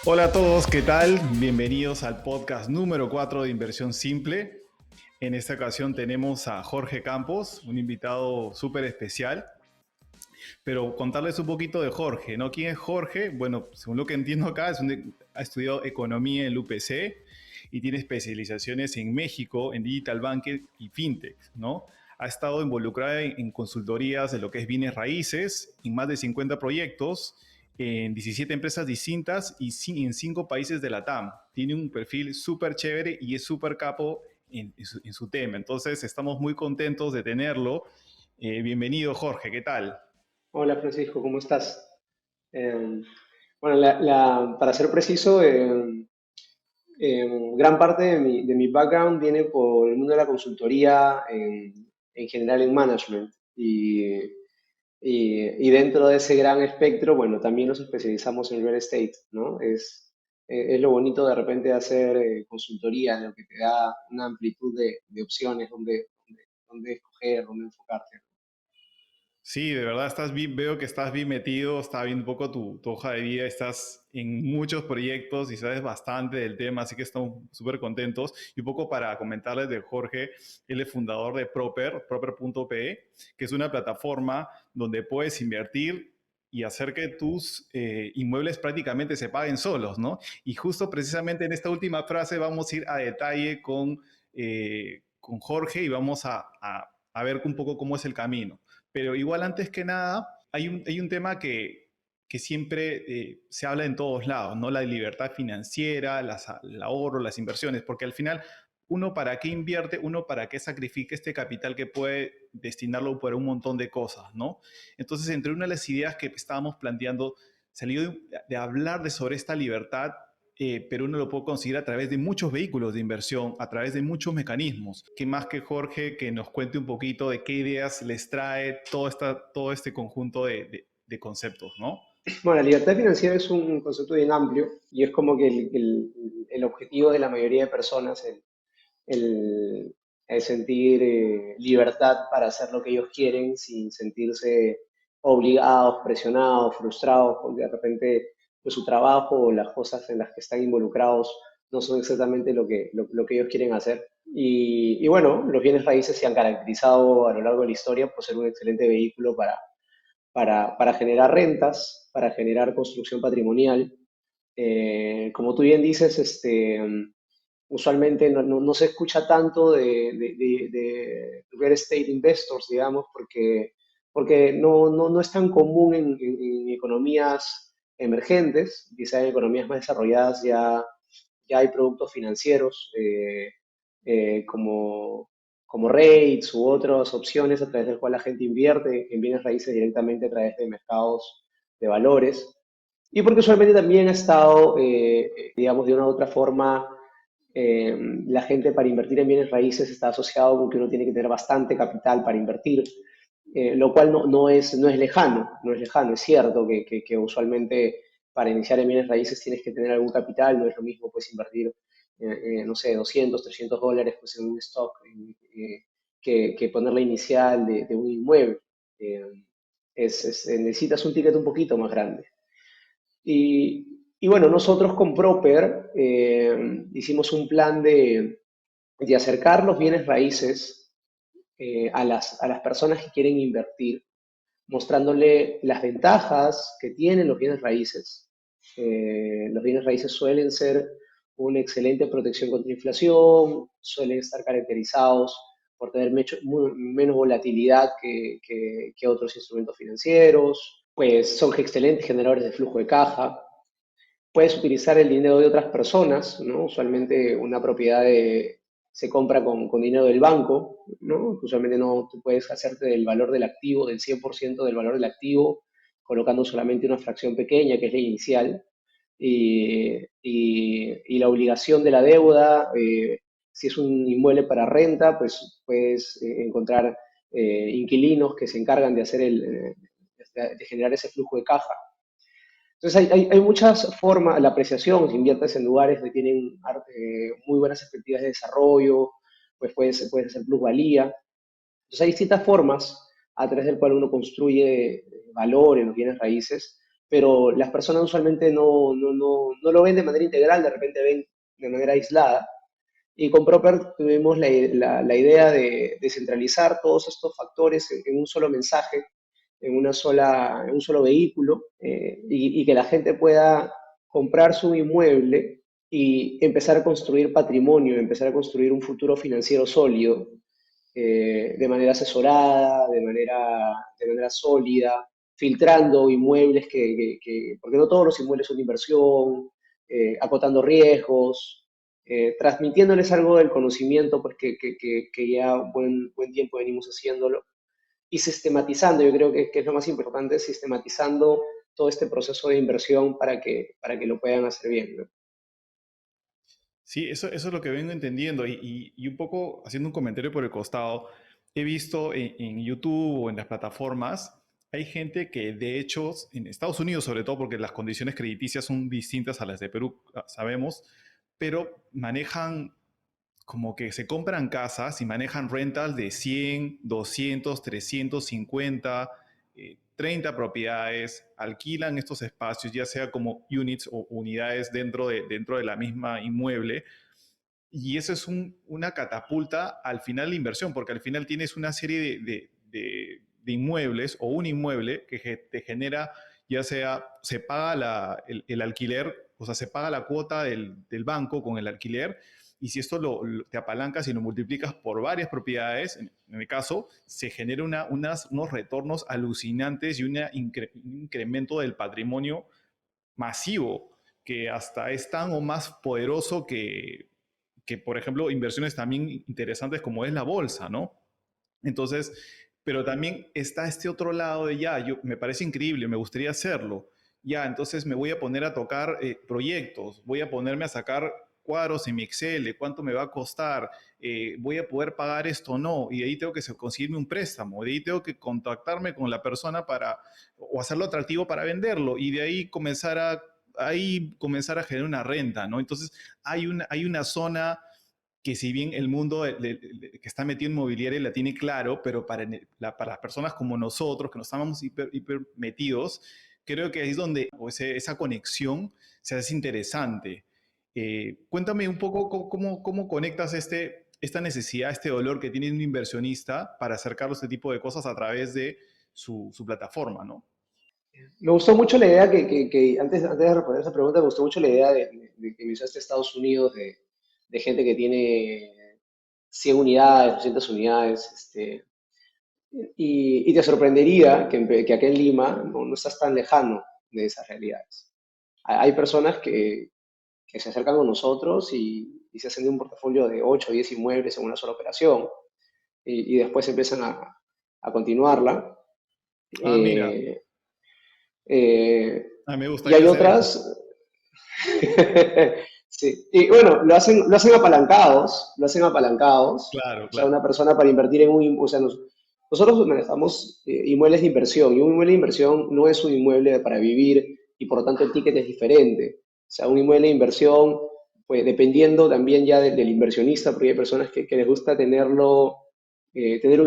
Hola a todos, ¿qué tal? Bienvenidos al podcast número 4 de Inversión Simple. En esta ocasión tenemos a Jorge Campos, un invitado súper especial. Pero contarles un poquito de Jorge, ¿no? ¿Quién es Jorge? Bueno, según lo que entiendo acá, ha estudiado economía en el UPC y tiene especializaciones en México, en digital banking y fintech, ¿no? Ha estado involucrada en consultorías de lo que es bienes raíces, en más de 50 proyectos, en 17 empresas distintas y en 5 países de la TAM. Tiene un perfil súper chévere y es súper capo en su tema. Entonces, estamos muy contentos de tenerlo. Bienvenido, Jorge, ¿qué tal? Hola Francisco, ¿cómo estás? Eh, bueno, para ser preciso, gran parte de mi background viene por el mundo de la consultoría en general en management y dentro de ese gran espectro, bueno, también nos especializamos en real estate, ¿no? Es lo bonito de repente de hacer consultoría, lo que te da una amplitud de opciones donde escoger, donde enfocarte. Sí, de verdad veo que estás bien metido, está viendo un poco tu hoja de vida, estás en muchos proyectos y sabes bastante del tema, así que estamos súper contentos. Y un poco para comentarles de Jorge, él es fundador de Proper.pe, que es una plataforma donde puedes invertir y hacer que tus inmuebles prácticamente se paguen solos, ¿no? Y justo precisamente en esta última frase vamos a ir a detalle con Jorge y vamos a ver un poco cómo es el camino. Pero igual antes que nada, hay un tema que siempre se habla en todos lados, ¿no? La libertad financiera, el ahorro, las inversiones, porque al final uno para qué invierte, uno para qué sacrifica este capital que puede destinarlo por un montón de cosas, ¿no? Entonces, entre una de las ideas que estábamos planteando, salió de hablar sobre esta libertad, pero uno lo puede conseguir a través de muchos vehículos de inversión, a través de muchos mecanismos. ¿Qué más que Jorge que nos cuente un poquito de qué ideas les trae todo este conjunto de conceptos, ¿no? Bueno, la libertad financiera es un concepto bien amplio y es como que el objetivo de la mayoría de personas, el sentir libertad para hacer lo que ellos quieren sin sentirse obligados, presionados, frustrados, porque de repente pues, su trabajo o las cosas en las que están involucrados no son exactamente lo que ellos quieren hacer. Y bueno, los bienes raíces se han caracterizado a lo largo de la historia por ser un excelente vehículo para generar rentas, para generar construcción patrimonial. Como tú bien dices, usualmente no se escucha tanto de real estate investors, digamos, porque no es tan común en economías emergentes, quizá en economías más desarrolladas ya hay productos financieros como REITs u otras opciones a través del cual la gente invierte en bienes raíces directamente a través de mercados de valores. Y porque usualmente también ha estado, digamos, de una u otra forma, la gente para invertir en bienes raíces está asociado con que uno tiene que tener bastante capital para invertir, lo cual no es lejano, no es lejano. Es cierto que usualmente para iniciar en bienes raíces tienes que tener algún capital, no es lo mismo pues invertir, no sé, 200, $300 pues, en un stock que poner la inicial de un inmueble. Eh, necesitas un ticket un poquito más grande. Y bueno, nosotros con Proper hicimos un plan de acercar los bienes raíces a las personas que quieren invertir, mostrándole las ventajas que tienen los bienes raíces. Los bienes raíces suelen ser una excelente protección contra inflación, suelen estar caracterizados por tener menos volatilidad que otros instrumentos financieros, pues son excelentes generadores de flujo de caja. Puedes utilizar el dinero de otras personas, ¿no? Usualmente una propiedad se compra con dinero del banco, ¿no? Usualmente no tú puedes hacerte del valor del activo, del 100% del valor del activo, colocando solamente una fracción pequeña, que es la inicial, y la obligación de la deuda, si es un inmueble para renta, pues puedes encontrar inquilinos que se encargan de de generar ese flujo de caja. Entonces hay muchas formas, la apreciación, si inviertes en lugares que tienen muy buenas perspectivas de desarrollo, pues puedes hacer plusvalía. Entonces hay distintas formas a través del cual uno construye valor en los bienes raíces, pero las personas usualmente no lo ven de manera integral, de repente ven de manera aislada. Y con Proper tuvimos la idea de centralizar todos estos factores en un solo mensaje, en un solo vehículo, y que la gente pueda comprar su inmueble y empezar a construir patrimonio, empezar a construir un futuro financiero sólido, de manera asesorada, de manera sólida, filtrando inmuebles porque no todos los inmuebles son de inversión, acotando riesgos, transmitiéndoles algo del conocimiento pues, que ya buen tiempo venimos haciéndolo y sistematizando, yo creo que es lo más importante, sistematizando todo este proceso de inversión para que lo puedan hacer bien, ¿no? Sí, eso es lo que vengo entendiendo y un poco haciendo un comentario por el costado, he visto en YouTube o en las plataformas, hay gente que de hecho, en Estados Unidos sobre todo, porque las condiciones crediticias son distintas a las de Perú, sabemos, pero manejan como que se compran casas y manejan rentals de 100, 200, 350, 30 propiedades, alquilan estos espacios, ya sea como units o unidades dentro de la misma inmueble, y eso es una catapulta al final de la inversión, porque al final tienes una serie de inmuebles o un inmueble que te genera, ya sea se paga el alquiler, o sea, se paga la cuota del banco con el alquiler, y si esto te apalancas y lo multiplicas por varias propiedades, en el caso, se genera unos retornos alucinantes y un incremento del patrimonio masivo, que hasta es tan o más poderoso por ejemplo, inversiones también interesantes como es la bolsa, ¿no? Entonces, pero también está este otro lado de ya, me parece increíble, me gustaría hacerlo. Ya, entonces me voy a poner a tocar proyectos, voy a ponerme a sacar cuadros en mi Excel, de cuánto me va a costar, voy a poder pagar esto o no, y de ahí tengo que conseguirme un préstamo, de ahí tengo que contactarme con la persona o hacerlo atractivo para venderlo, y de ahí comenzar a generar una renta, ¿no? Entonces, hay una zona que si bien el mundo que está metido en inmobiliaria la tiene claro, pero para las personas como nosotros, que nos estamos hiper metidos, creo que ahí es donde esa conexión se hace interesante. Cuéntame un poco cómo conectas esta necesidad, este dolor que tiene un inversionista para acercarlo a este tipo de cosas a través de su plataforma, ¿no? Me gustó mucho la idea antes de responder esa pregunta, me gustó mucho la idea de que mencionaste Estados Unidos, de gente que tiene 100 unidades, 200 unidades, y te sorprendería que acá en Lima no estás tan lejano de esas realidades. Hay personas que se acercan con nosotros y se hacen de un portafolio de 8 o 10 inmuebles en una sola operación y después empiezan a continuarla. Ah, mira, Eh, eh, me y hay gustaría hacer eso. otras, sí, y bueno, lo hacen apalancados, Claro, o sea, claro. una persona para invertir en o sea, nosotros manejamos inmuebles de inversión, y un inmueble de inversión no es un inmueble para vivir, y por lo tanto el ticket es diferente. O sea, un inmueble de inversión, pues dependiendo también ya del inversionista, porque hay personas que les gusta tener un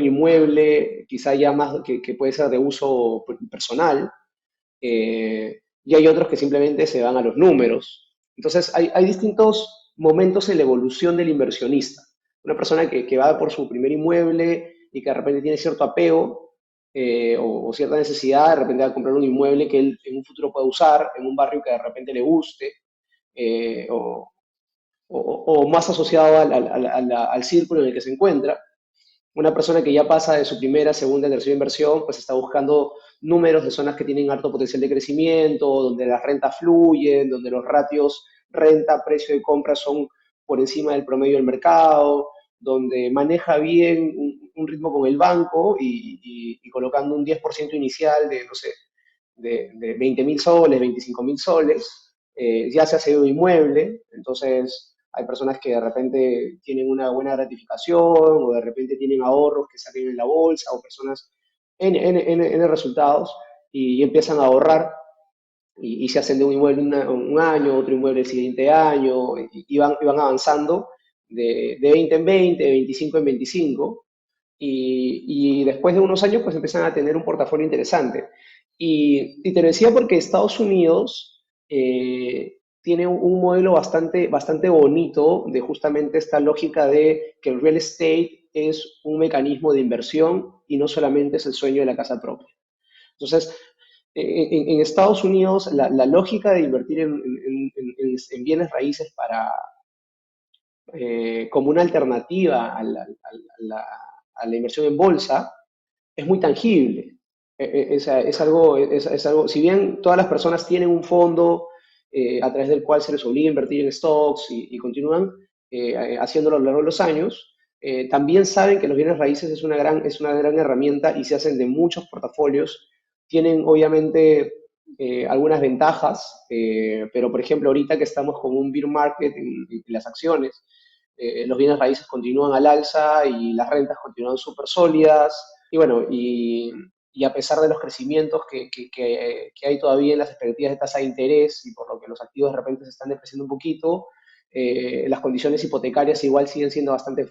inmueble, quizá ya más que puede ser de uso personal, y hay otros que simplemente se van a los números. Entonces, hay distintos momentos en la evolución del inversionista. Una persona que va por su primer inmueble y que de repente tiene cierto apego o cierta necesidad, de repente va a comprar un inmueble que él en un futuro pueda usar, en un barrio que de repente le guste, eh, o, o más asociado al círculo en el que se encuentra. Una persona que ya pasa de su primera, segunda, tercera inversión, pues está buscando números de zonas que tienen alto potencial de crecimiento, donde las rentas fluyen, donde los ratios renta-precio de compra son por encima del promedio del mercado, donde maneja bien un ritmo con el banco y colocando un 10% inicial de, no sé, de 20.000 soles, 25.000 soles, ya se hace un inmueble, entonces hay personas que de repente tienen una buena gratificación o de repente tienen ahorros que salen en la bolsa o personas en resultados y empiezan a ahorrar y se hacen de un inmueble un año, otro inmueble el siguiente año y van avanzando de 20 en 20, de 25 en 25 y después de unos años pues empiezan a tener un portafolio interesante. Y te lo decía porque Estados Unidos tiene un modelo bastante bonito de justamente esta lógica de que el real estate es un mecanismo de inversión y no solamente es el sueño de la casa propia. Entonces, en Estados Unidos, la lógica de invertir en bienes raíces como una alternativa a la inversión en bolsa es muy tangible. Es algo, si bien todas las personas tienen un fondo a través del cual se les obliga a invertir en stocks y continúan haciéndolo a lo largo de los años, también saben que los bienes raíces es una gran herramienta y se hacen de muchos portafolios. Tienen obviamente algunas ventajas, pero por ejemplo ahorita que estamos con un bear market en las acciones, los bienes raíces continúan al alza y las rentas continúan súper sólidas. Y bueno, y a pesar de los crecimientos que hay todavía en las expectativas de tasa de interés y por lo que los activos de repente se están depreciando un poquito, las condiciones hipotecarias igual siguen siendo bastante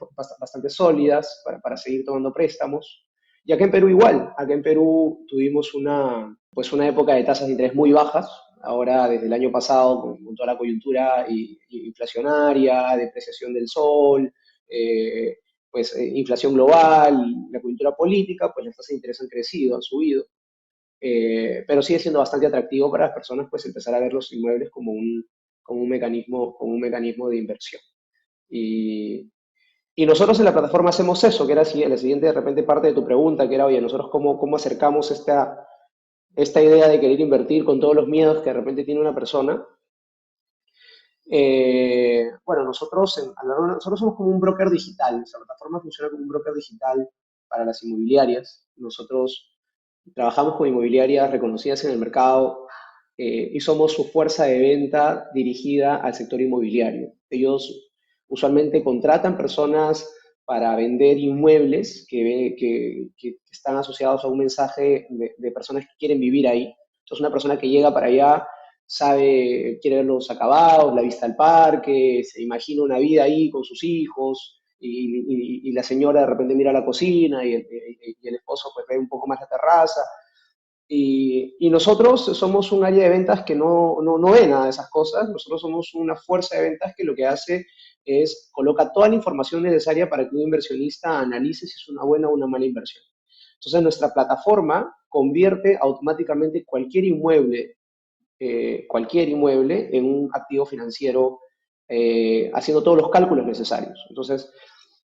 sólidas para seguir tomando préstamos. Y acá en Perú igual, acá en Perú tuvimos pues una época de tasas de interés muy bajas, ahora desde el año pasado con toda la coyuntura inflacionaria, depreciación del sol, pues inflación global, la coyuntura política, pues las tasas de interés han crecido, han subido, pero sigue siendo bastante atractivo para las personas pues empezar a ver los inmuebles como un mecanismo de inversión. Y, y nosotros en la plataforma hacemos eso, que era la siguiente de repente parte de tu pregunta, que era, oye, nosotros cómo acercamos esta idea de querer invertir con todos los miedos que de repente tiene una persona. Bueno, nosotros somos como un broker digital, nuestra plataforma funciona como un broker digital para las inmobiliarias. Nosotros trabajamos con inmobiliarias reconocidas en el mercado y somos su fuerza de venta dirigida al sector inmobiliario. Ellos usualmente contratan personas para vender inmuebles que están asociados a un mensaje de personas que quieren vivir ahí. Entonces, una persona que llega para allá quiere ver los acabados, la vista al parque, se imagina una vida ahí con sus hijos, y la señora de repente mira la cocina y el esposo pues ve un poco más la terraza. Y nosotros somos un área de ventas que no ve nada de esas cosas. Nosotros somos una fuerza de ventas que lo que hace es coloca toda la información necesaria para que un inversionista analice si es una buena o una mala inversión. Entonces, nuestra plataforma convierte automáticamente cualquier inmueble en un activo financiero, haciendo todos los cálculos necesarios. Entonces,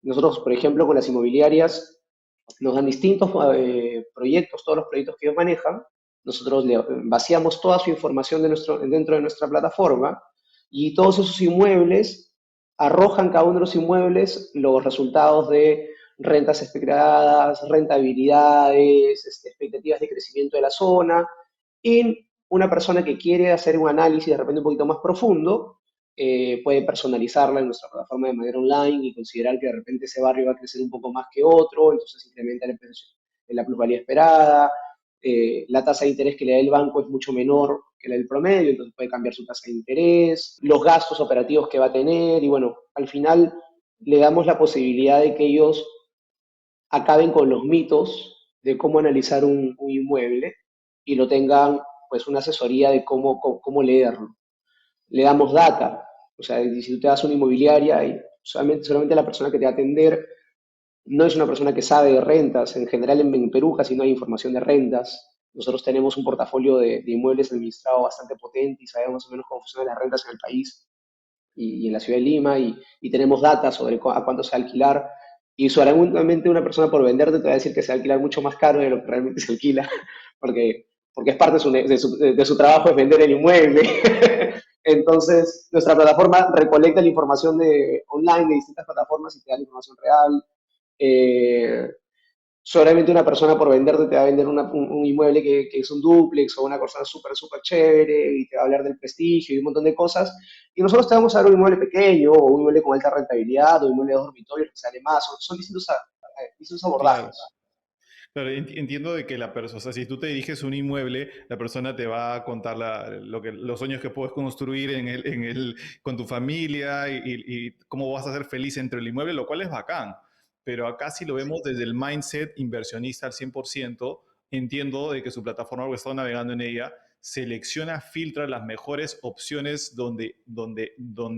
nosotros, por ejemplo, con las inmobiliarias nos dan distintos proyectos, todos los proyectos que ellos manejan. Nosotros le vaciamos toda su información dentro de nuestra plataforma y todos esos inmuebles arrojan cada uno de los inmuebles los resultados de rentas esperadas, rentabilidades, expectativas de crecimiento de la zona. Y una persona que quiere hacer un análisis de repente un poquito más profundo, puede personalizarla en nuestra plataforma de manera online y considerar que de repente ese barrio va a crecer un poco más que otro, entonces incrementa la plusvalía esperada. La tasa de interés que le da el banco es mucho menor que la del promedio, entonces puede cambiar su tasa de interés, los gastos operativos que va a tener, y bueno, al final le damos la posibilidad de que ellos acaben con los mitos de cómo analizar un inmueble y lo tengan pues una asesoría de cómo leerlo. Le damos data, o sea, si tú te das una inmobiliaria y solamente la persona que te va a atender no es una persona que sabe de rentas. En general en Perú casi no hay información de rentas. Nosotros tenemos un portafolio de inmuebles administrado bastante potente y sabemos más o menos cómo funcionan las rentas en el país y en la ciudad de Lima, y tenemos data sobre a cuánto se va a alquilar. Y solamente una persona por venderte te va a decir que se va a alquilar mucho más caro de lo que realmente se alquila, porque es parte de su trabajo es vender el inmueble. Entonces, nuestra plataforma recolecta la información online de distintas plataformas y te da la información real. Eh, Solamente una persona por venderte te va a vender un inmueble que es un dúplex o una cosa súper chévere y te va a hablar del prestigio y un montón de cosas. Y nosotros te vamos a dar un inmueble pequeño o un inmueble con alta rentabilidad o un inmueble de dos dormitorios que sale más. Son distintos Claro. abordajes. Claro, entiendo de que la persona, o sea, si tú te diriges a un inmueble, la persona te va a contar los sueños que puedes construir con tu familia y cómo vas a ser feliz entre el inmueble, lo cual es bacán. Pero acá sí lo vemos desde el mindset inversionista al 100%, entiendo de que su plataforma, porque he estado navegando en ella, selecciona, filtra las mejores opciones donde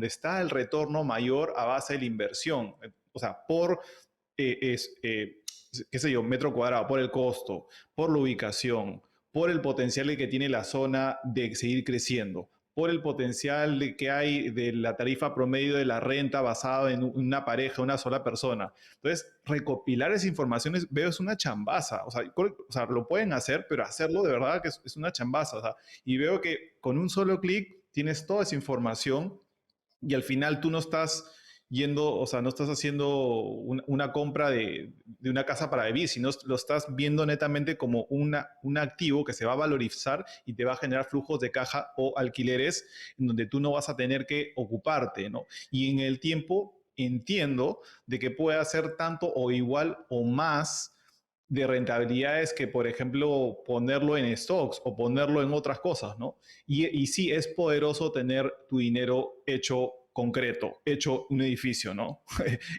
está el retorno mayor a base de la inversión. O sea, por, qué sé yo, metro cuadrado, por el costo, por la ubicación, por el potencial que tiene la zona de seguir creciendo, por el potencial que hay de la tarifa promedio de la renta basada en una pareja, una sola persona. Entonces, recopilar esa información veo es una chambaza. O sea, lo pueden hacer, pero hacerlo de verdad que es una chambaza. O sea, y veo que con un solo clic tienes toda esa información y al final tú no estás yendo, o sea, no estás haciendo una compra de una casa para vivir, sino lo estás viendo netamente como un activo que se va a valorizar y te va a generar flujos de caja o alquileres en donde tú no vas a tener que ocuparte, ¿no? Y en el tiempo entiendo de que puede hacer tanto o igual o más de rentabilidades que, por ejemplo, ponerlo en stocks o ponerlo en otras cosas, ¿no? Y sí, es poderoso tener tu dinero hecho concreto, hecho un edificio, ¿no?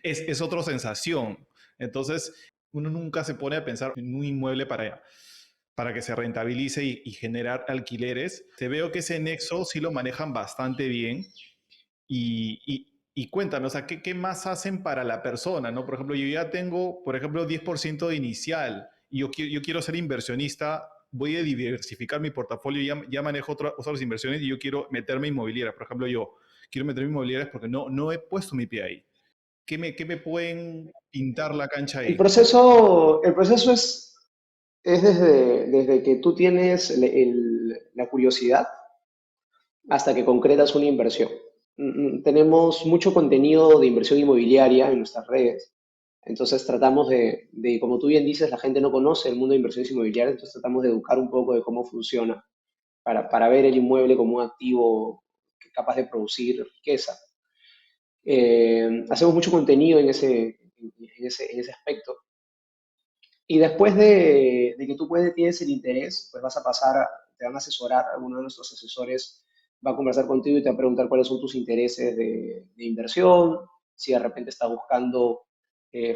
Es otra sensación. Entonces, uno nunca se pone a pensar en un inmueble para que se rentabilice y generar alquileres. Te veo que ese nexo sí lo manejan bastante bien y cuéntame, o sea, ¿qué más hacen para la persona, ¿no? Por ejemplo, yo ya tengo, por ejemplo, 10% de inicial y yo quiero ser inversionista, voy a diversificar mi portafolio, ya manejo otras inversiones y yo quiero meterme en inmobiliaria. Por ejemplo, yo quiero meterme en inmobiliarias porque no he puesto mi pie ahí. ¿Qué me pueden pintar la cancha ahí? El proceso es desde que tú tienes la curiosidad hasta que concretas una inversión. Tenemos mucho contenido de inversión inmobiliaria en nuestras redes, entonces tratamos como tú bien dices, la gente no conoce el mundo de inversiones inmobiliarias, entonces tratamos de educar un poco de cómo funciona para ver el inmueble como un activo capaz de producir riqueza. Hacemos mucho contenido en ese aspecto. Y después de que tú tienes el interés, pues vas a pasar, te van a asesorar, alguno de nuestros asesores va a conversar contigo y te va a preguntar cuáles son tus intereses de inversión, si de repente estás buscando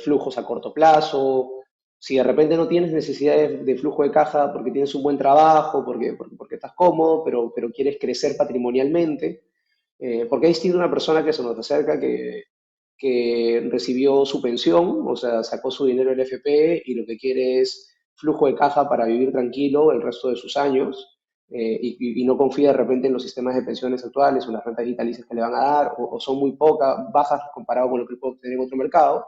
flujos a corto plazo, si de repente no tienes necesidad de flujo de caja porque tienes un buen trabajo, porque estás cómodo, pero quieres crecer patrimonialmente, porque hay distinto una persona que se nos acerca que recibió su pensión, o sea, sacó su dinero del FP y lo que quiere es flujo de caja para vivir tranquilo el resto de sus años, y no confía de repente en los sistemas de pensiones actuales o en las rentas vitalicias que le van a dar, o son muy pocas, bajas comparado con lo que puede obtener en otro mercado,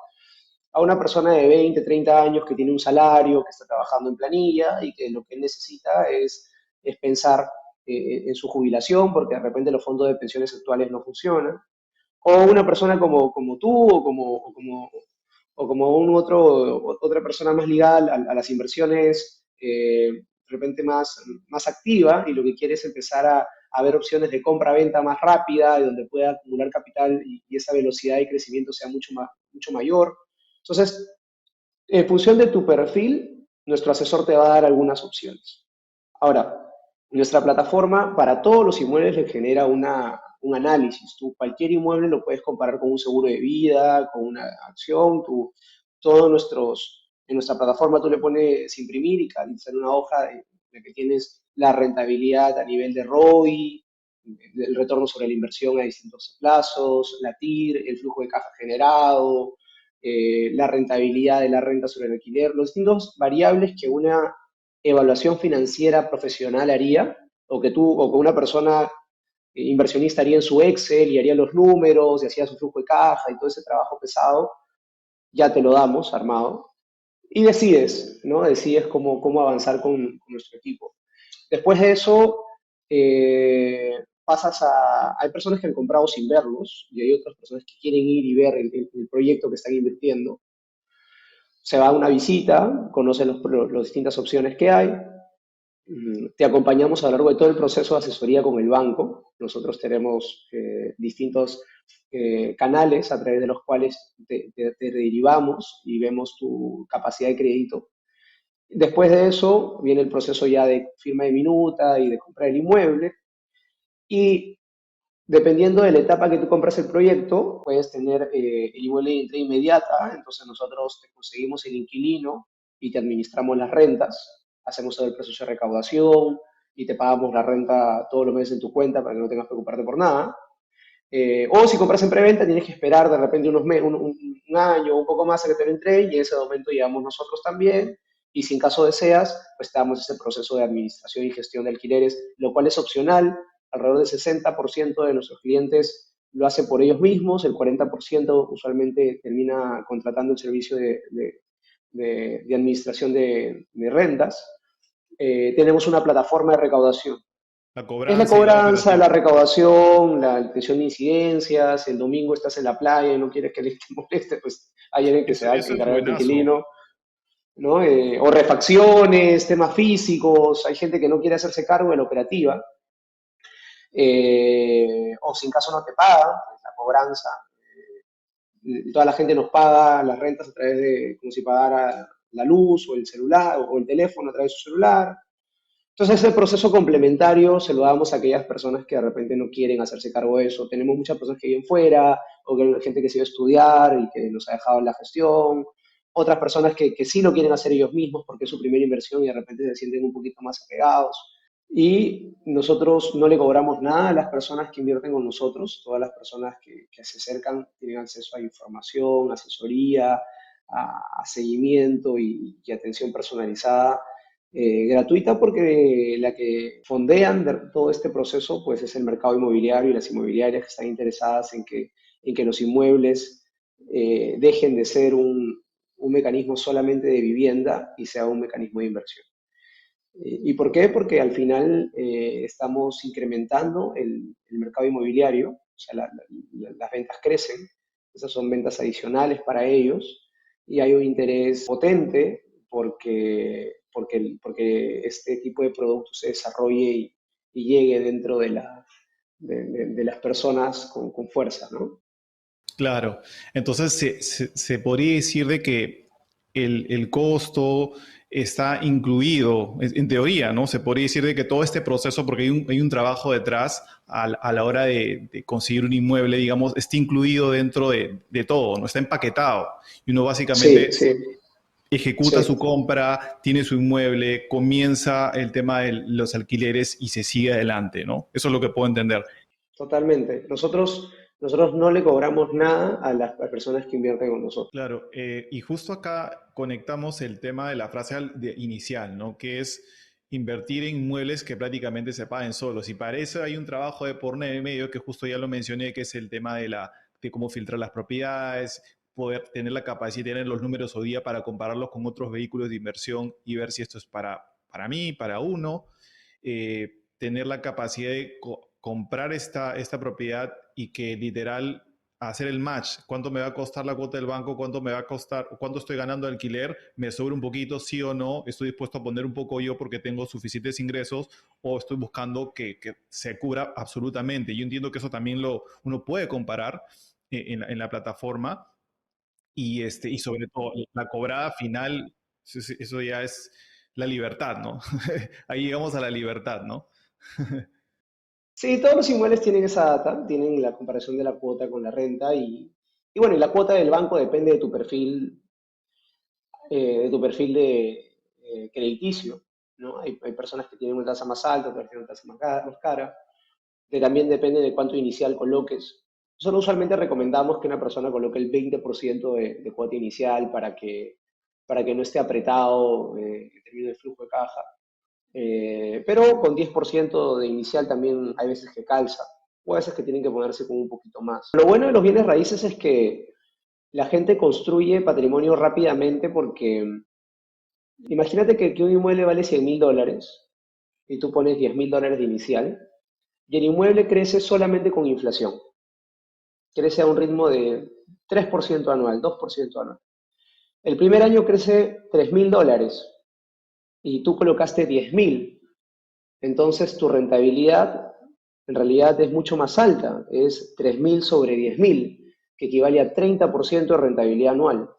a una persona de 20, 30 años que tiene un salario, que está trabajando en planilla y que lo que él necesita es pensar en su jubilación, porque de repente los fondos de pensiones actuales no funcionan, o una persona como tú o como otra persona más ligada a las inversiones, de repente más activa y lo que quiere es empezar a ver opciones de compra-venta más rápida, y donde pueda acumular capital y esa velocidad de crecimiento sea mucho mayor. Entonces, en función de tu perfil, nuestro asesor te va a dar algunas opciones. Ahora, nuestra plataforma para todos los inmuebles le genera un análisis. Tú cualquier inmueble lo puedes comparar con un seguro de vida, con una acción. En nuestra plataforma tú le pones imprimir y sale una hoja en la que tienes la rentabilidad a nivel de ROI, el retorno sobre la inversión a distintos plazos, la TIR, el flujo de caja generado, la rentabilidad de la renta sobre el alquiler, los distintos variables que una evaluación financiera profesional haría, o que una persona inversionista haría en su Excel y haría los números y hacía su flujo de caja y todo ese trabajo pesado, ya te lo damos armado. Y decides, ¿no? Decides cómo avanzar con nuestro equipo. Después de eso, hay personas que han comprado sin verlos y hay otras personas que quieren ir y ver el proyecto que están invirtiendo. Se va a una visita, conoce las distintas opciones que hay. Te acompañamos a lo largo de todo el proceso de asesoría con el banco. Nosotros tenemos distintos canales a través de los cuales te derivamos y vemos tu capacidad de crédito. Después de eso viene el proceso ya de firma de minuta y de compra del inmueble. Y dependiendo de la etapa que tú compras el proyecto, puedes tener el inmueble de entrega inmediata. Entonces nosotros te conseguimos el inquilino y te administramos las rentas. hacemos todo el proceso de recaudación y te pagamos la renta todos los meses en tu cuenta para que no tengas que preocuparte por nada. O si compras en preventa, tienes que esperar de repente un año o un poco más a que te lo entreguen y en ese momento llegamos nosotros también. Y si en caso deseas, pues te damos ese proceso de administración y gestión de alquileres, lo cual es opcional. Alrededor del 60% de nuestros clientes lo hacen por ellos mismos, el 40% usualmente termina contratando el servicio de administración de rentas. Tenemos una plataforma de recaudación. La Es la cobranza y la cobranza, la operativa. recaudación, la detección de incidencias, el domingo estás en la playa y no quieres que alguien te moleste, pues hay alguien que se va a Eso es encargar de tu buenazo. inquilino, ¿no? O refacciones, temas físicos, hay gente que no quiere hacerse cargo de la operativa, o si en caso no te paga, pues la cobranza, toda la gente nos paga las rentas a través de, como si pagara la luz o el celular o el teléfono a través de su celular. Entonces, ese proceso complementario se lo damos a aquellas personas que de repente no quieren hacerse cargo de eso. Tenemos muchas personas que viven fuera, o que, gente que se va a estudiar y que nos ha dejado en la gestión. Otras personas que sí lo quieren hacer ellos mismos porque es su primera inversión y de repente se sienten un poquito más apegados. Y nosotros no le cobramos nada a las personas que invierten con nosotros. Todas las personas que se acercan tienen acceso a información, asesoría, a seguimiento y atención personalizada gratuita porque la que fondean de todo este proceso pues es el mercado inmobiliario y las inmobiliarias que están interesadas en que los inmuebles dejen de ser un mecanismo solamente de vivienda y sea un mecanismo de inversión. ¿Y por qué? Porque al final estamos incrementando el mercado inmobiliario, o sea, las ventas crecen, esas son ventas adicionales para ellos y hay un interés potente porque este tipo de producto se desarrolle y llegue dentro de las personas con fuerza, ¿no? Claro. Entonces, se podría decir de que el costo está incluido, en teoría, ¿no? Se podría decir de que todo este proceso, porque hay un trabajo detrás a la hora de conseguir un inmueble, digamos, está incluido dentro de todo, ¿no? Está empaquetado. Y uno Sí, básicamente sí, ejecuta sí, su compra, tiene su inmueble, comienza el tema de los alquileres y se sigue adelante, ¿no? Eso es lo que puedo entender. totalmente. Nosotros no le cobramos nada a las personas que invierten con nosotros. Claro, y justo acá conectamos el tema de la frase inicial, ¿no? Que es invertir en inmuebles que prácticamente se paguen solos. Y para eso hay un trabajo de por medio que justo ya lo mencioné, que es el tema de cómo filtrar las propiedades, poder tener la capacidad de tener los números hoy día para compararlos con otros vehículos de inversión y ver si esto es para mí, para uno. Tener la capacidad de comprar esta propiedad y que literal hacer el match, cuánto me va a costar la cuota del banco, cuánto me va a costar, cuánto estoy ganando de alquiler, me sobra un poquito, sí o no, estoy dispuesto a poner un poco yo porque tengo suficientes ingresos o estoy buscando que se cubra absolutamente. Yo entiendo que eso también uno puede comparar en la plataforma y sobre todo la cobrada final, eso ya es la libertad, ¿no? Ahí llegamos a la libertad, ¿no? Sí, todos los inmuebles tienen esa data, tienen la comparación de la cuota con la renta y bueno, y la cuota del banco depende de tu perfil crediticio, ¿no? Hay personas que tienen una tasa más alta, otras que tienen una tasa más cara, que también depende de cuánto inicial coloques. Nosotros usualmente recomendamos que una persona coloque el 20% de cuota inicial para que no esté apretado en términos de flujo de caja. Pero con 10% de inicial también hay veces que calza, o a veces que tienen que ponerse con un poquito más. Lo bueno de los bienes raíces es que la gente construye patrimonio rápidamente porque imagínate que un inmueble vale $100.000 y tú pones $10.000 de inicial y el inmueble crece solamente con inflación, crece a un ritmo de 3% anual, 2% anual. El primer año crece $3.000 y tú colocaste 10.000. Entonces tu rentabilidad en realidad es mucho más alta, es 3.000 sobre 10.000, que equivale a 30% de rentabilidad anual.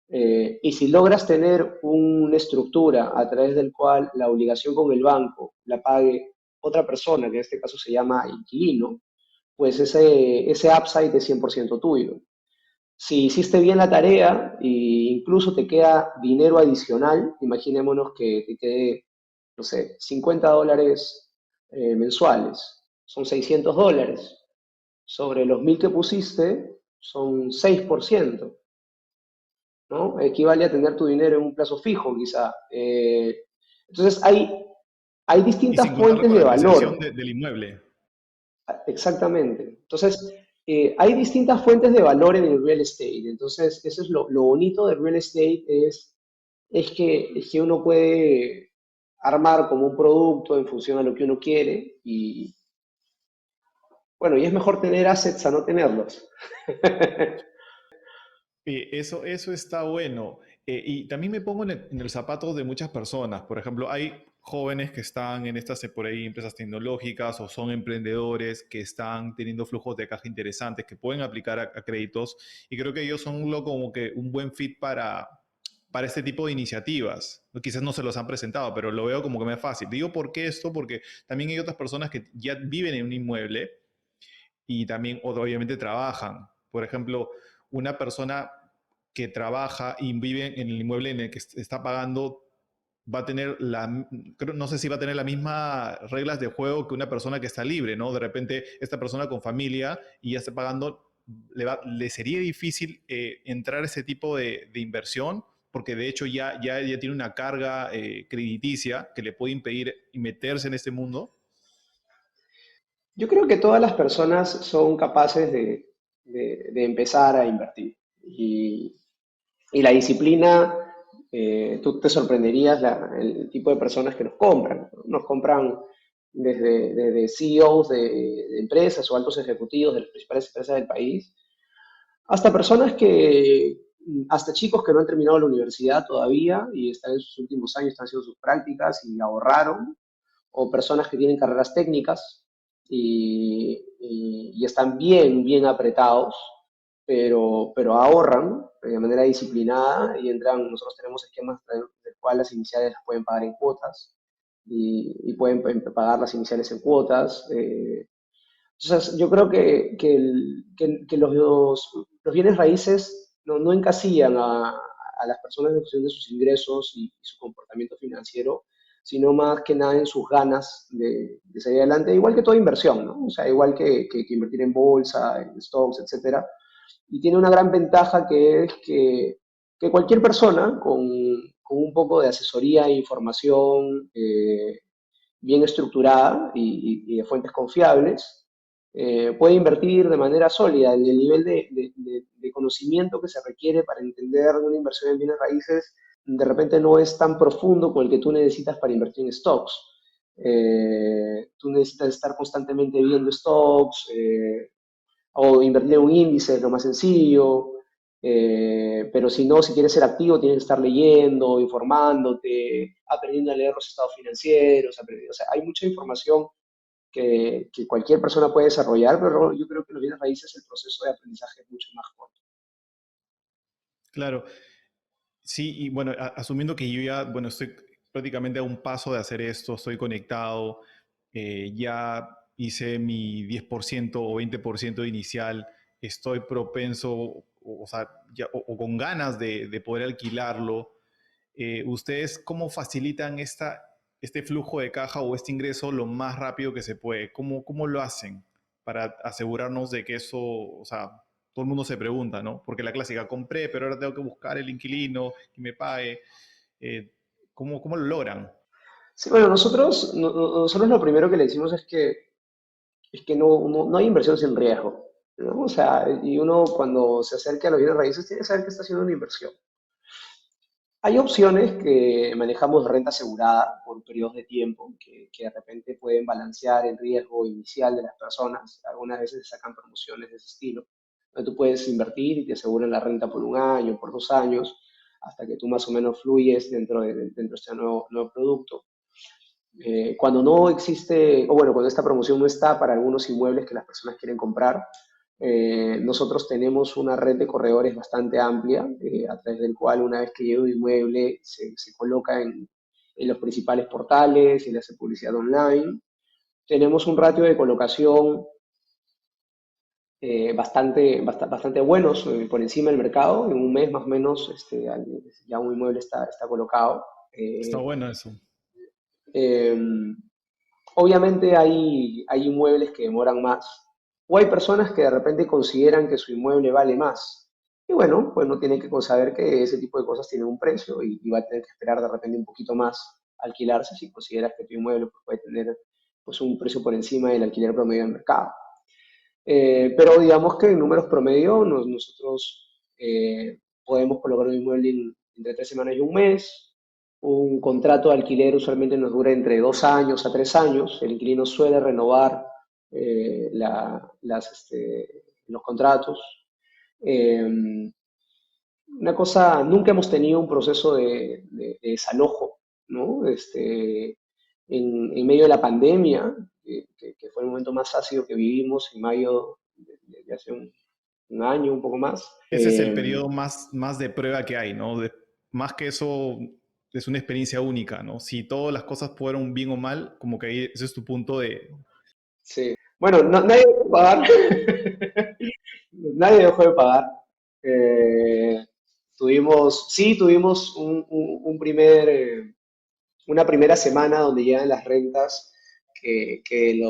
Y si logras tener una estructura a través del cual la obligación con el banco la pague otra persona, que en este caso se llama inquilino, pues ese upside es 100% tuyo. Si hiciste bien la tarea e incluso te queda dinero adicional, imaginémonos que te quede, no sé, $50 mensuales, son $600. Sobre los 1.000 que pusiste, son 6%, ¿no? Equivale a tener tu dinero en un plazo fijo, quizá. Entonces, hay Y distintas sin contar fuentes con la de depreciación valor. del inmueble. Exactamente. Entonces, hay distintas fuentes de valor en el real estate. Entonces, eso es lo bonito del real estate, es que uno puede armar como un producto en función a lo que uno quiere y, bueno, y es mejor tener assets a no tenerlos. Eso está bueno. Y también me pongo en el zapato de muchas personas. Por ejemplo, hay jóvenes que están en estas por ahí empresas tecnológicas o son emprendedores que están teniendo flujos de caja interesantes que pueden aplicar a créditos. Y creo que ellos son como que un buen fit para este tipo de iniciativas. Quizás no se los han presentado, pero lo veo como que me es fácil. Digo, ¿por qué esto? Porque también hay otras personas que ya viven en un inmueble y también obviamente trabajan. Por ejemplo, una persona que trabaja y vive en el inmueble en el que está pagando va a tener no sé si va a tener las mismas reglas de juego que una persona que está libre, ¿no? De repente, esta persona con familia y ya está pagando, le sería difícil entrar a ese tipo de inversión, porque de hecho ya tiene una carga crediticia que le puede impedir meterse en este mundo. Yo creo que todas las personas son capaces de empezar a invertir. Y la disciplina, tú te sorprenderías el tipo de personas que nos compran. Nos compran desde CEOs de empresas o altos ejecutivos de las principales empresas del país, hasta personas hasta chicos que no han terminado la universidad todavía y están en sus últimos años, están haciendo sus prácticas y ahorraron, o personas que tienen carreras técnicas y están bien, bien apretados, pero ahorran de manera disciplinada y entran, nosotros tenemos esquemas del cual las iniciales las pueden pagar en cuotas y pueden pagar las iniciales en cuotas. Entonces, yo creo que los bienes raíces no encasillan a las personas en función de sus ingresos y su comportamiento financiero, sino más que nada en sus ganas de salir adelante, igual que toda inversión, ¿no? O sea, igual que invertir en bolsa, en stocks, etcétera. Y tiene una gran ventaja que es que cualquier persona con un poco de asesoría e información bien estructurada y de fuentes confiables, puede invertir de manera sólida. El nivel de conocimiento que se requiere para entender una inversión en bienes raíces de repente no es tan profundo como el que tú necesitas para invertir en stocks. Tú necesitas estar constantemente viendo stocks, o invertir en un índice es lo más sencillo, pero si no, si quieres ser activo, tienes que estar leyendo, informándote, aprendiendo a leer los estados financieros, o sea, hay mucha información que cualquier persona puede desarrollar, pero yo creo que los bienes raíces el proceso de aprendizaje es mucho más corto. Claro, sí, y bueno, asumiendo que yo ya, bueno, estoy prácticamente a un paso de hacer esto, estoy conectado, ya hice mi 10% o 20% inicial, estoy propenso, o sea, o con ganas de poder alquilarlo. ¿Ustedes cómo facilitan este flujo de caja o este ingreso lo más rápido que se puede? ¿Cómo lo hacen para asegurarnos de que eso, o sea, todo el mundo se pregunta, ¿no? Porque la clásica, compré, pero ahora tengo que buscar el inquilino que me pague. Eh, ¿cómo lo logran? Sí, bueno, nosotros lo primero que le decimos es que no hay inversión sin riesgo, ¿no? O sea, y uno cuando se acerca a los bienes raíces tiene que saber que está haciendo una inversión. Hay opciones que manejamos de renta asegurada por periodos de tiempo que de repente pueden balancear el riesgo inicial de las personas. Algunas veces se sacan promociones de ese estilo, donde tú puedes invertir y te aseguran la renta por un año, por 2 años, hasta que tú más o menos fluyes dentro de este nuevo producto. Cuando no existe, o bueno, cuando esta promoción no está para algunos inmuebles que las personas quieren comprar, nosotros tenemos una red de corredores bastante amplia, a través del cual una vez que llega un inmueble se coloca en los principales portales y le hace publicidad online. Tenemos un ratio de colocación bastante buenos por encima del mercado. En un mes más o menos ya un inmueble está colocado. Está Eh, bueno eso. eh, Obviamente hay inmuebles que demoran más, o hay personas que de repente consideran que su inmueble vale más. Y bueno, pues no tiene que saber que ese tipo de cosas tienen un precio y va a tener que esperar de repente un poquito más a alquilarse si consideras que tu inmueble pues, puede tener pues, un precio por encima del alquiler promedio del mercado. Pero digamos que en números promedio nosotros podemos colocar un inmueble entre 3 semanas y un mes. Un contrato de alquiler usualmente nos dura entre 2 años a 3 años. El inquilino suele renovar los contratos. Eh, una cosa, nunca hemos tenido un proceso de desalojo, ¿no? En medio de la pandemia, que fue el momento más ácido que vivimos en mayo de hace un año, un poco más. Ese es el periodo más de prueba que hay, ¿no? Más que eso, es una experiencia única, ¿no? Si todas las cosas fueron bien o mal, como que ahí, ese es tu punto de... Sí. Bueno, nadie dejó de pagar. Nadie dejó de pagar. Eh, tuvimos una primera semana donde llegan las rentas que del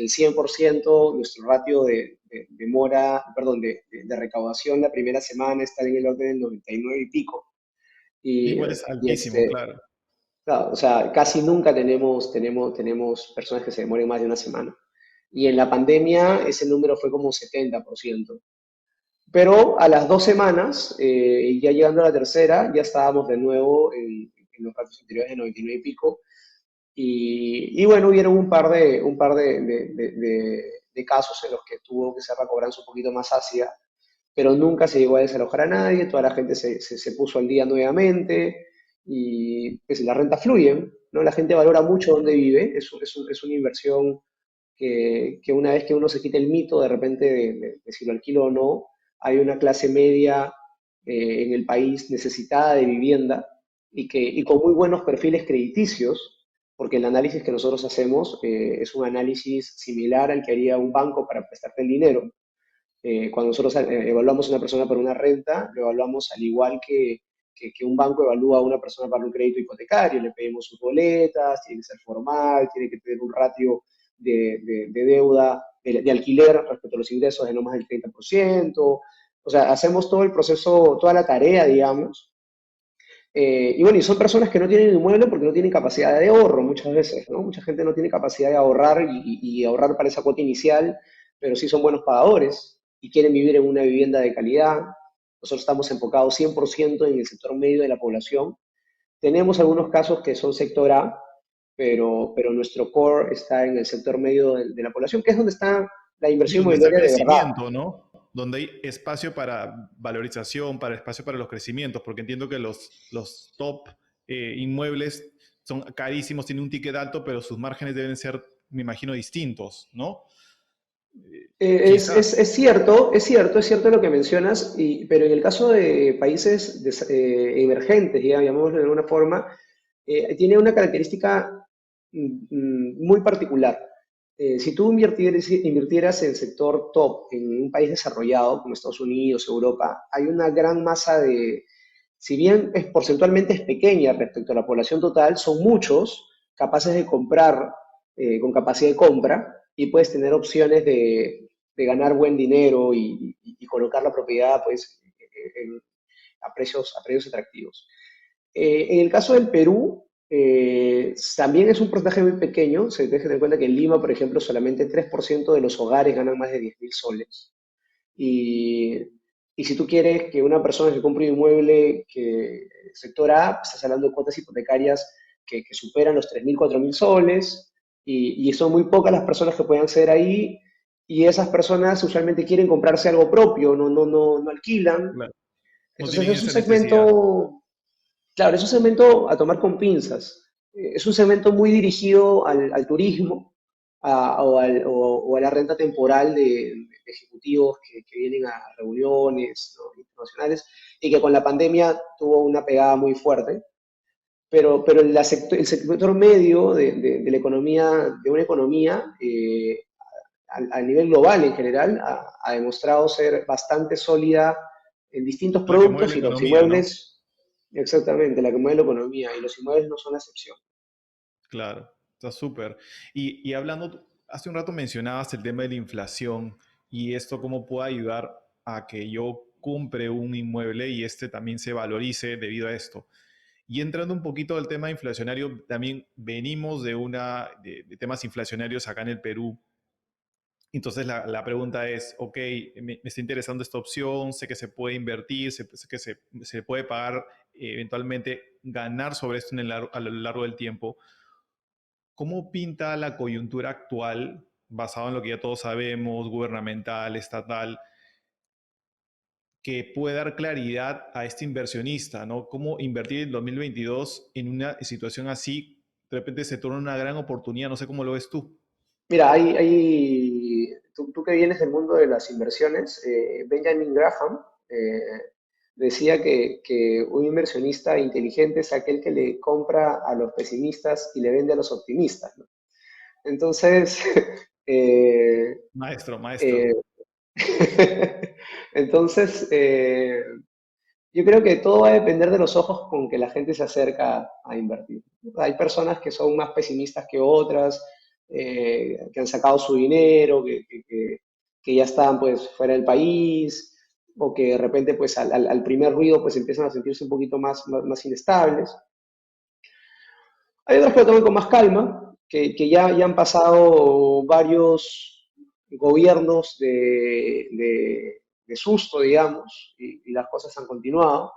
100%, nuestro ratio de mora, perdón, de recaudación la primera semana está en el orden del 99 y pico. Y, Igual es y altísimo, claro. claro, o sea, casi nunca tenemos personas que se demoren más de una semana. Y en la pandemia ese número fue como 70%. Pero a las 2 semanas, ya llegando a la tercera, ya estábamos de nuevo en los ratios anteriores de 99 y pico. Y bueno, hubieron un par de casos en los que tuvo que ser la cobranza un poquito más ácida, pero nunca se llegó a desalojar a nadie, toda la gente se puso al día nuevamente y pues, las rentas fluyen, ¿no? La gente valora mucho donde vive, es una inversión que una vez que uno se quita el mito de repente de si lo alquilo o no, hay una clase media en el país necesitada de vivienda y con muy buenos perfiles crediticios, porque el análisis que nosotros hacemos es un análisis similar al que haría un banco para prestarte el dinero. Cuando nosotros evaluamos a una persona por una renta, lo evaluamos al igual que un banco evalúa a una persona para un crédito hipotecario. Le pedimos sus boletas, tiene que ser formal, tiene que tener un ratio de deuda, de alquiler respecto a los ingresos de no más del 30%. O sea, hacemos todo el proceso, toda la tarea, digamos. Y bueno, y son personas que no tienen inmueble porque no tienen capacidad de ahorro muchas veces, ¿no? Mucha gente no tiene capacidad de ahorrar y ahorrar para esa cuota inicial, pero sí son buenos pagadores y quieren vivir en una vivienda de calidad. Nosotros estamos enfocados 100% en el sector medio de la población. Tenemos algunos casos que son sector A, pero nuestro core está en el sector medio de la población, que es donde está la Y inversión donde está inmobiliaria de verdad. crecimiento, ¿no? Donde hay espacio para valorización, para espacio para los crecimientos, porque entiendo que los top inmuebles son carísimos, tienen un ticket alto, pero sus márgenes deben ser, me imagino, distintos, ¿no? Quizás. Es cierto lo que mencionas, pero en el caso de países emergentes, ya, llamémoslo de alguna forma, tiene una característica muy particular. Si tú invirtieras en el sector top en un país desarrollado como Estados Unidos, Europa, hay una gran masa si bien porcentualmente es pequeña respecto a la población total, son muchos capaces de comprar con capacidad de compra y puedes tener opciones de ganar buen dinero y colocar la propiedad pues, a precios atractivos. En el caso del Perú, también es un porcentaje muy pequeño. Se dejen en cuenta que en Lima, por ejemplo, solamente 3% de los hogares ganan más de 10.000 soles. Y, y si tú quieres que una persona que compre un inmueble que sector A, estás hablando de cuotas hipotecarias que superan los 3.000 4.000 soles, y son muy pocas las personas que pueden acceder ahí, y esas personas usualmente quieren comprarse algo propio, no alquilan. Claro, no Entonces tienen es un esa necesidad. segmento, claro, es un segmento a tomar con pinzas. Es un segmento muy dirigido al turismo o a la renta temporal de ejecutivos que vienen a reuniones, ¿no?, internacionales y que con la pandemia tuvo una pegada muy fuerte. Pero el sector medio de la economía, de una economía, a nivel global en general ha demostrado ser bastante sólida en distintos La que mueve la productos y los economía, ¿no? inmuebles, exactamente, la que mueve la economía y los inmuebles no son la excepción. Claro, está súper. Y hablando, hace un rato mencionabas el tema de la inflación y esto cómo puede ayudar a que yo compre un inmueble y este también se valorice debido a esto. Y entrando un poquito al tema inflacionario, también venimos de temas inflacionarios acá en el Perú. Entonces la pregunta es, ok, me está interesando esta opción, sé que se puede invertir, sé que se puede pagar, eventualmente ganar sobre esto a lo largo del tiempo. ¿Cómo pinta la coyuntura actual, basado en lo que ya todos sabemos, gubernamental, estatal, que puede dar claridad a este inversionista, ¿no? ¿Cómo invertir en 2022 en una situación así? De repente se torna una gran oportunidad, no sé cómo lo ves tú. Mira, tú que vienes del mundo de las inversiones, Benjamin Graham decía que un inversionista inteligente es aquel que le compra a los pesimistas y le vende a los optimistas, ¿no? Entonces, eh, Maestro, maestro. eh, entonces yo creo que todo va a depender de los ojos con que la gente se acerca a invertir. Hay personas que son más pesimistas que otras, que han sacado su dinero, que ya están pues fuera del país, o que de repente pues al primer ruido pues empiezan a sentirse un poquito más inestables. Hay otras que lo toman con más calma, que ya han pasado varios gobiernos de susto, digamos, y las cosas han continuado.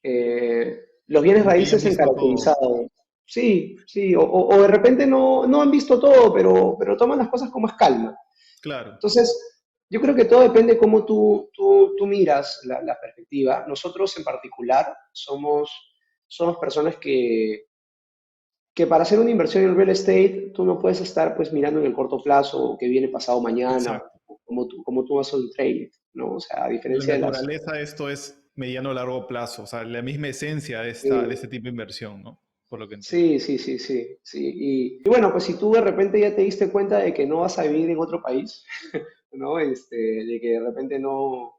Los bienes Como que ya han raíces se han visto todo. caracterizado. Sí, sí, o de repente no han visto todo, pero toman las cosas con más calma. Claro, Entonces, yo creo que todo depende de cómo tú miras la perspectiva. Nosotros en particular somos personas que para hacer una inversión en real estate, tú no puedes estar pues mirando en el corto plazo, o que viene pasado mañana, exacto. o como tú vas a un trade, ¿no? O sea, a La diferencia de las... naturaleza de esto es mediano o largo plazo, o sea, la misma esencia de eh, este tipo de inversión, ¿no? Por lo que entiendo. Sí, sí, sí, sí, sí. Y bueno, pues si tú de repente ya te diste cuenta de que no vas a vivir en otro país, ¿no? De que de repente no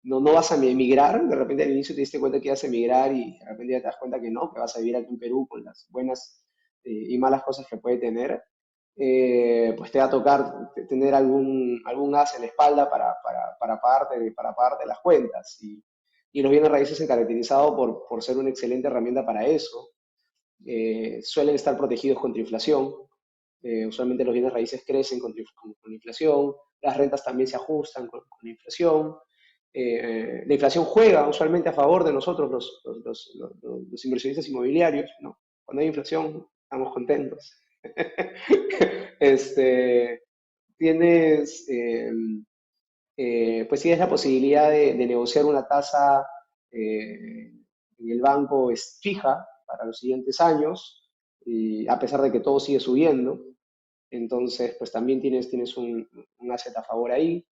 vas a emigrar, de repente al inicio te diste cuenta que ibas a emigrar y de repente ya te das cuenta que no, que vas a vivir aquí en Perú con las buenas y malas cosas que puede tener, pues te va a tocar tener algún as en la espalda para pagarte las cuentas. Y los bienes raíces se han caracterizado por ser una excelente herramienta para eso. Suelen estar protegidos contra inflación. Usualmente los bienes raíces crecen con inflación, las rentas también se ajustan con inflación. La inflación juega usualmente a favor de nosotros, los inversionistas inmobiliarios, ¿no? Cuando hay inflación, estamos contentos. este, pues tienes la posibilidad de negociar una tasa en el banco es fija para los siguientes años, y a pesar de que todo sigue subiendo. Entonces, pues también tienes un asset a favor ahí.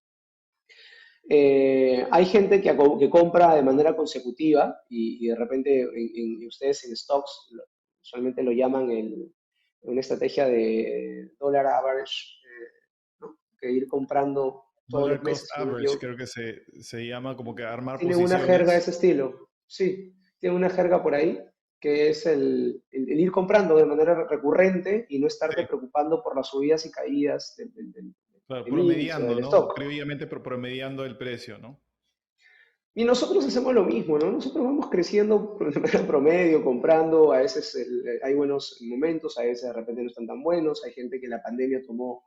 Hay gente que compra de manera consecutiva y de repente ustedes en stocks usualmente lo llaman una estrategia de dollar average, ¿no? Que ir comprando todos Dollar los cost meses, si no me average, equivoco. creo que se llama como que armar Tienen una jerga de posiciones. ese estilo, sí, tienen una jerga por ahí, que es el ir comprando de manera recurrente y no estarte Sí, preocupando por las subidas y caídas claro, del índice o promediando, del ¿no? stock. Previamente promediando el precio, ¿no? Y nosotros hacemos lo mismo, ¿no? Nosotros vamos creciendo de manera promedio, comprando, a veces hay buenos momentos, a veces de repente no están tan buenos, hay gente que la pandemia tomó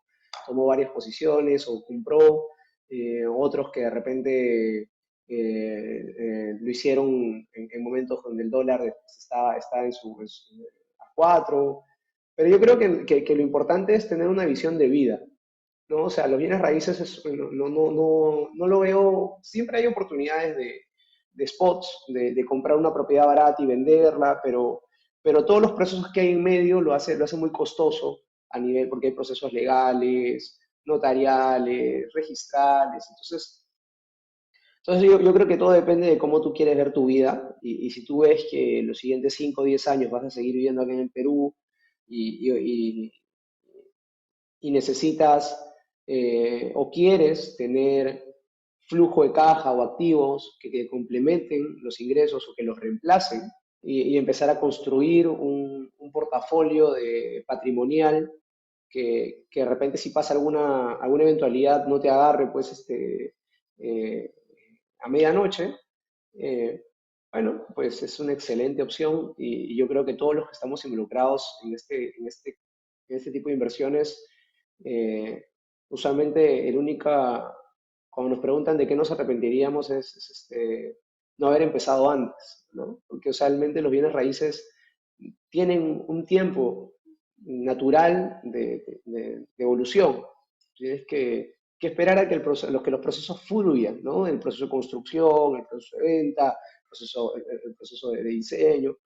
varias posiciones o compró, otros que de repente lo hicieron en momentos donde el dólar está a 4, pero yo creo que lo importante es tener una visión de vida, ¿no? O sea, los bienes raíces no lo veo, siempre hay oportunidades de spots, de comprar una propiedad barata y venderla, pero todos los procesos que hay en medio lo hace muy costoso a nivel, porque hay procesos legales, notariales, registrales. Entonces yo creo que todo depende de cómo tú quieres ver tu vida, y si tú ves que los siguientes 5 o 10 años vas a seguir viviendo aquí en el Perú y, y- y necesitas o quieres tener flujo de caja o activos que complementen los ingresos o que los reemplacen y empezar a construir un portafolio patrimonial que de repente si pasa alguna eventualidad no te agarre pues eh, a medianoche, eh, bueno, pues es una excelente opción y yo creo que todos los que estamos involucrados en este tipo de inversiones, eh, usualmente cuando nos preguntan de qué nos arrepentiríamos no haber empezado antes, ¿no? Porque usualmente los bienes raíces tienen un tiempo natural de evolución. Tienes que esperar a que, que los procesos fluyan, ¿no? El proceso de construcción, el proceso de venta, el proceso de diseño.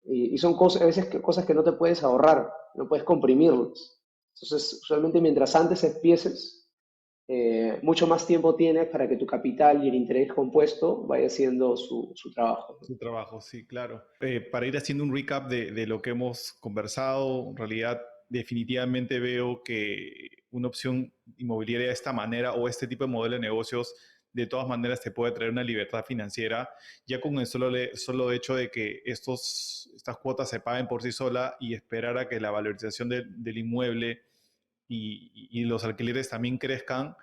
Y son cosas, a veces cosas que no te puedes ahorrar, no puedes comprimirlas. Entonces, usualmente mientras antes empieces, mucho más tiempo tienes para que tu capital y el interés compuesto vaya haciendo su trabajo, ¿no? Su trabajo, sí, claro. Para ir haciendo un recap de lo que hemos conversado, en realidad definitivamente veo que una opción inmobiliaria de esta manera o este tipo de modelo de negocios de todas maneras te puede traer una libertad financiera, ya con el solo hecho de que estas cuotas se paguen por sí sola y esperar a que la valorización del inmueble y los alquileres también crezcan,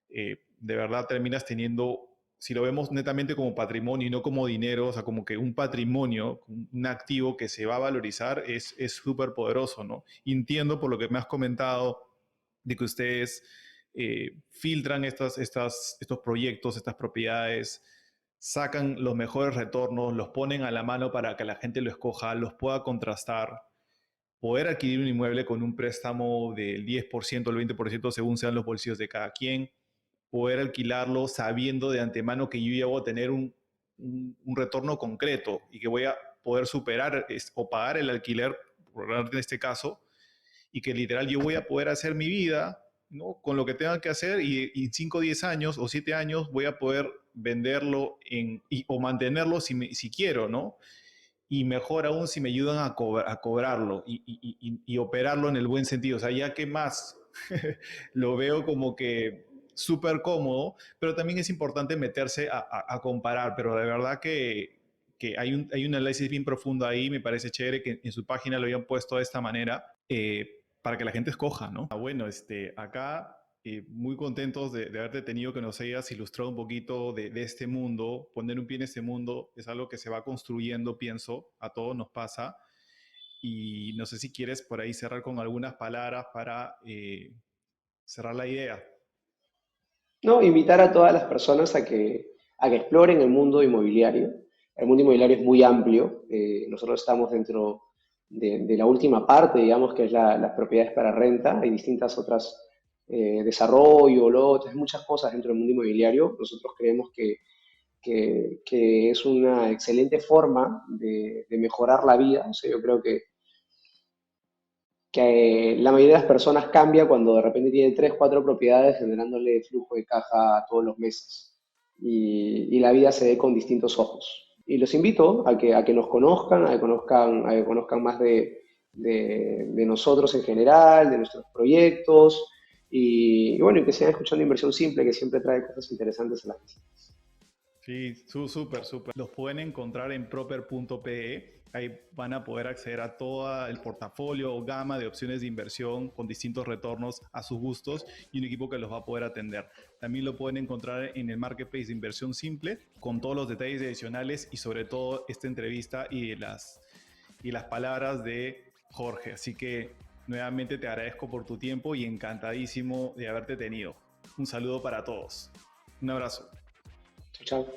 de verdad terminas teniendo, si lo vemos netamente como patrimonio y no como dinero, o sea, como que un patrimonio, un activo que se va a valorizar es súper poderoso, ¿no? Y entiendo por lo que me has comentado de que ustedes filtran estos proyectos, estas propiedades, sacan los mejores retornos, los ponen a la mano para que la gente lo escoja, los pueda contrastar, poder adquirir un inmueble con un préstamo del 10% o el 20% según sean los bolsillos de cada quien, poder alquilarlo sabiendo de antemano que yo ya voy a tener un retorno concreto y que voy a poder superar o pagar el alquiler, en este caso, y que literal yo voy a poder hacer mi vida, ¿no? Con lo que tenga que hacer y 5, 10 años o 7 años voy a poder venderlo o mantenerlo si quiero, ¿no? Y mejor aún si me ayudan a cobrarlo y operarlo en el buen sentido. O sea, ya que más lo veo como que súper cómodo, pero también es importante meterse a comparar, pero de verdad que hay un análisis bien profundo ahí, me parece chévere que en su página lo hayan puesto de esta manera, para que la gente escoja, ¿no? Bueno, acá muy contentos de haberte tenido, que nos hayas ilustrado un poquito de este mundo. Poner un pie en este mundo es algo que se va construyendo, pienso, a todos nos pasa. Y no sé si quieres por ahí cerrar con algunas palabras para cerrar la idea. No, invitar a todas las personas a que exploren el mundo inmobiliario. El mundo inmobiliario es muy amplio. Nosotros estamos dentro de la última parte, digamos, que es las propiedades para renta. Hay distintas otras, desarrollo, lotes, muchas cosas dentro del mundo inmobiliario. Nosotros creemos que es una excelente forma de mejorar la vida. O sea, yo creo que la mayoría de las personas cambia cuando de repente tienen tres, cuatro propiedades generándole flujo de caja todos los meses y la vida se ve con distintos ojos. Y los invito a que nos conozcan, a que conozcan más de nosotros en general, de nuestros proyectos y bueno, y que sigan escuchando Inversión Simple, que siempre trae cosas interesantes a las visitas. Sí, súper, súper. Los pueden encontrar en proper.pe. Ahí van a poder acceder a todo el portafolio o gama de opciones de inversión con distintos retornos a sus gustos y un equipo que los va a poder atender. También lo pueden encontrar en el Marketplace de Inversión Simple con todos los detalles adicionales y sobre todo esta entrevista y las palabras de Jorge. Así que nuevamente te agradezco por tu tiempo y encantadísimo de haberte tenido. Un saludo para todos. Un abrazo. Chao, chao.